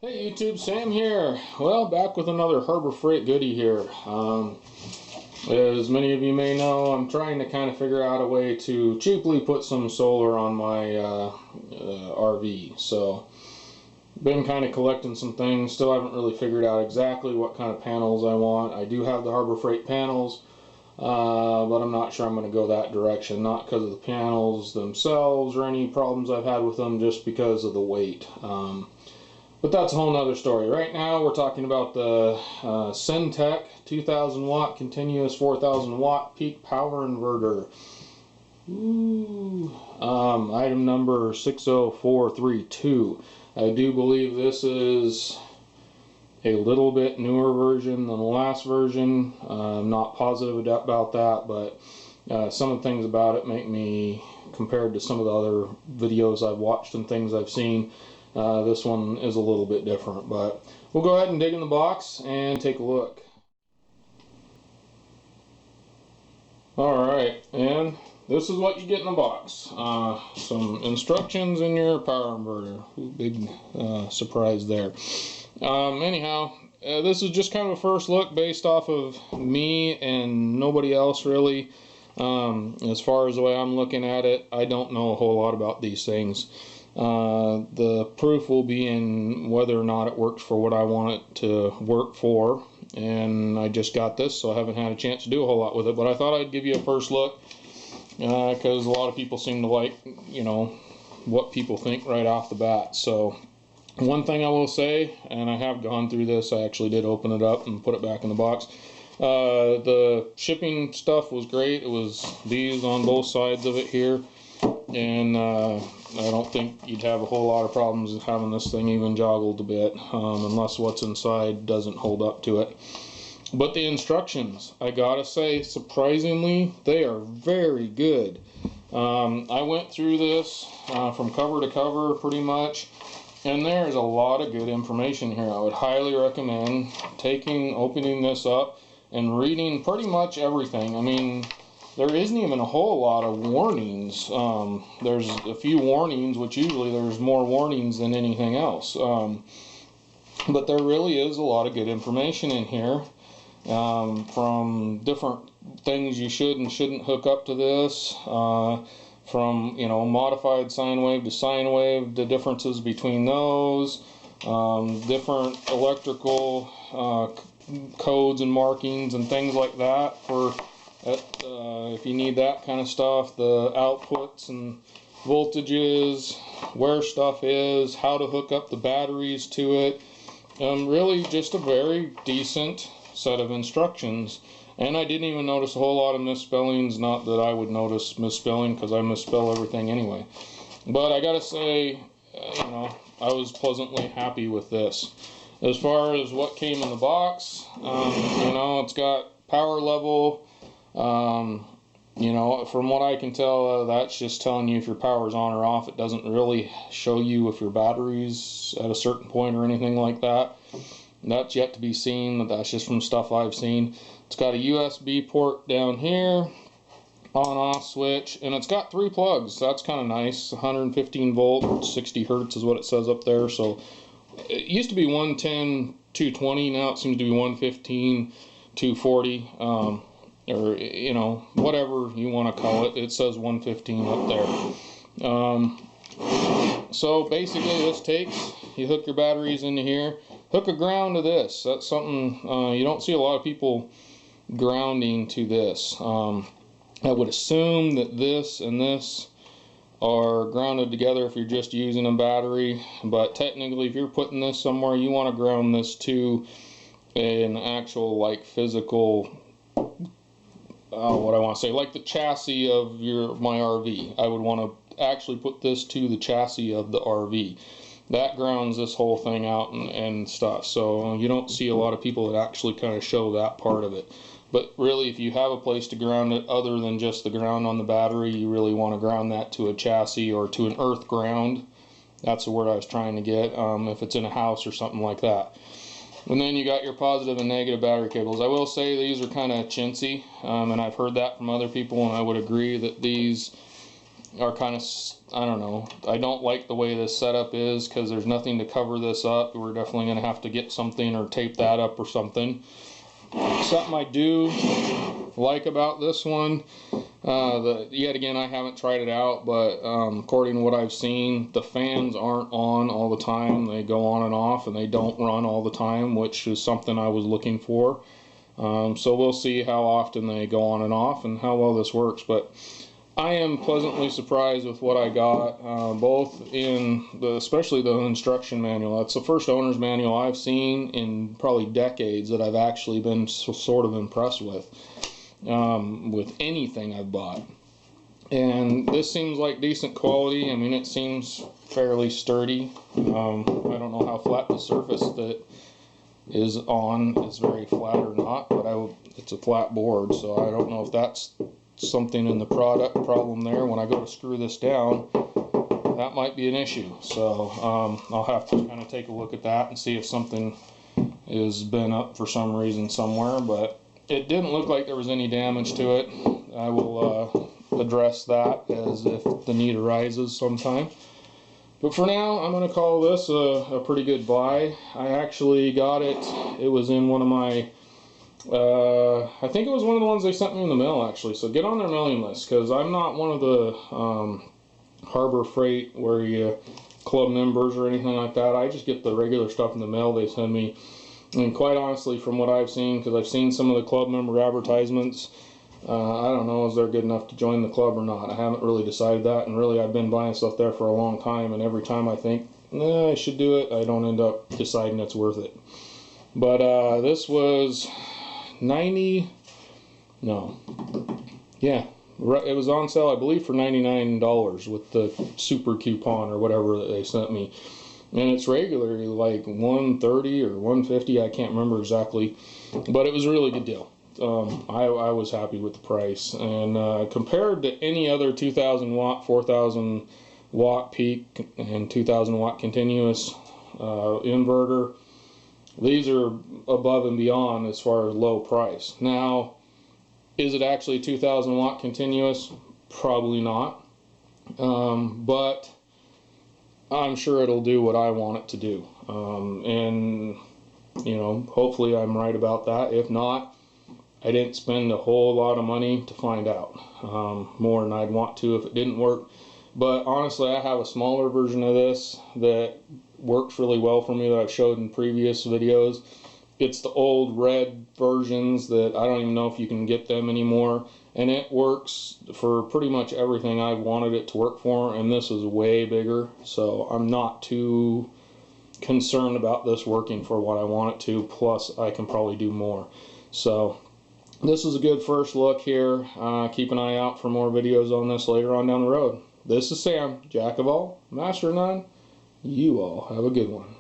Hey YouTube, Sam here. Well, back with another Harbor Freight goodie here. As many of you may know, I'm trying to kind of figure out a way to cheaply put some solar on my RV. So, been kind of collecting some things. Still haven't really figured out exactly what kind of panels I want. I do have the Harbor Freight panels, but I'm not sure I'm going to go that direction. Not because of the panels themselves or any problems I've had with them, just because of the weight. But that's a whole nother story. Right now we're talking about the Syntec 2000 watt continuous 4000 watt peak power inverter. Ooh. Item number 60432. I do believe this is a little bit newer version than the last version. I'm not positive about that, but some of the things about it make me, compared to some of the other videos I've watched and things I've seen, this one is a little bit different, but we'll go ahead and dig in the box and take a look. Alright, and this is what you get in the box. Some instructions in your power inverter. Big surprise there. Anyhow, this is just kind of a first look based off of me and nobody else really. As far as the way I'm looking at it, I don't know a whole lot about these things. The proof will be in whether or not it works for what I want it to work for, and I just got this, so I haven't had a chance to do a whole lot with it, but I thought I'd give you a first look, because a lot of people seem to like, you know, what people think right off the bat. So one thing I will say, and I have gone through this, I actually did open it up and put it back in the box. The shipping stuff was great. It was these on both sides of it here, and I don't think you'd have a whole lot of problems having this thing even joggled a bit, unless what's inside doesn't hold up to it. But the instructions, I gotta say, surprisingly, they are very good. I went through this from cover to cover pretty much, and there's a lot of good information here. I would highly recommend opening this up and reading pretty much everything. I mean, there isn't even a whole lot of warnings. There's a few warnings, which usually there's more warnings than anything else. But there really is a lot of good information in here, from different things you should and shouldn't hook up to this, from, you know, modified sine wave to sine wave, the differences between those, different electrical codes and markings and things like that for if you need that kind of stuff, the outputs and voltages, where stuff is, how to hook up the batteries to it. Really just a very decent set of instructions. And I didn't even notice a whole lot of misspellings. Not that I would notice misspelling, because I misspell everything anyway. But I gotta say, you know, I was pleasantly happy with this. As far as what came in the box, you know, it's got power level. You know, from what I can tell, that's just telling you if your power's on or off. It doesn't really show you if your battery's at a certain point or anything like that. That's yet to be seen, but that's just from stuff I've seen. It's got a USB port down here, on-off switch, and it's got 3 plugs. That's kind of nice. 115 volt, 60 hertz is what it says up there. So it used to be 110, 220. Now it seems to be 115, 240. Or, you know, whatever you want to call it. It says 115 up there. So basically this takes, you hook your batteries into here, hook a ground to this. That's something you don't see a lot of people grounding to this. I would assume that this and this are grounded together if you're just using a battery, but technically if you're putting this somewhere, you want to ground this to an actual, like, physical, what I want to say, like the chassis of my RV. I would want to actually put this to the chassis of the RV. That grounds this whole thing out and stuff. So you don't see a lot of people that actually kind of show that part of it. But really, if you have a place to ground it other than just the ground on the battery, you really want to ground that to a chassis or to an earth ground. That's the word I was trying to get, if it's in a house or something like that. And then you got your positive and negative battery cables. I will say these are kind of chintzy, and I've heard that from other people, and I would agree that these are kind of, I don't know, I don't like the way this setup is because there's nothing to cover this up. We're definitely going to have to get something or tape that up or something. Something I do like about this one, yet again, I haven't tried it out, but according to what I've seen, the fans aren't on all the time. They go on and off, and they don't run all the time, which is something I was looking for. So we'll see how often they go on and off and how well this works. But I am pleasantly surprised with what I got, both in especially the instruction manual. That's the first owner's manual I've seen in probably decades that I've actually been sort of impressed with anything I've bought. And this seems like decent quality. I mean, it seems fairly sturdy. I don't know how flat the surface that is on is very flat or not, but it's a flat board, so I don't know if that's something in the product problem there. When I go to screw this down, that might be an issue. So I'll have to kind of take a look at that and see if something has been up for some reason somewhere, but it didn't look like there was any damage to it. I will address that as if the need arises sometime. But for now, I'm going to call this a pretty good buy. I actually got it. It was in one of my I think it was one of the ones they sent me in the mail, actually. So get on their mailing list, because I'm not one of the Harbor Freight where you club members or anything like that. I just get the regular stuff in the mail they send me. And quite honestly, from what I've seen, because I've seen some of the club member advertisements, I don't know if they're good enough to join the club or not. I haven't really decided that, and really I've been buying stuff there for a long time, and every time I think, I should do it, I don't end up deciding it's worth it. But this was it was on sale, I believe, for $99 with the super coupon or whatever that they sent me, and it's regularly like $130 or $150, I can't remember exactly, but it was a really good deal. I was happy with the price, and compared to any other 2000 watt, 4000 watt peak and 2000 watt continuous inverter, these are above and beyond as far as low price. Now, is it actually 2000 watt continuous? Probably not. But I'm sure it'll do what I want it to do. And, you know, hopefully I'm right about that. If not, I didn't spend a whole lot of money to find out. More than I'd want to if it didn't work. But honestly, I have a smaller version of this that works really well for me that I've showed in previous videos. It's the old red versions that I don't even know if you can get them anymore, and it works for pretty much everything I've wanted it to work for, and this is way bigger, so I'm not too concerned about this working for what I want it to, plus I can probably do more. So this is a good first look here. Keep an eye out for more videos on this later on down the road. This is Sam, Jack of all, Master of none. You all have a good one.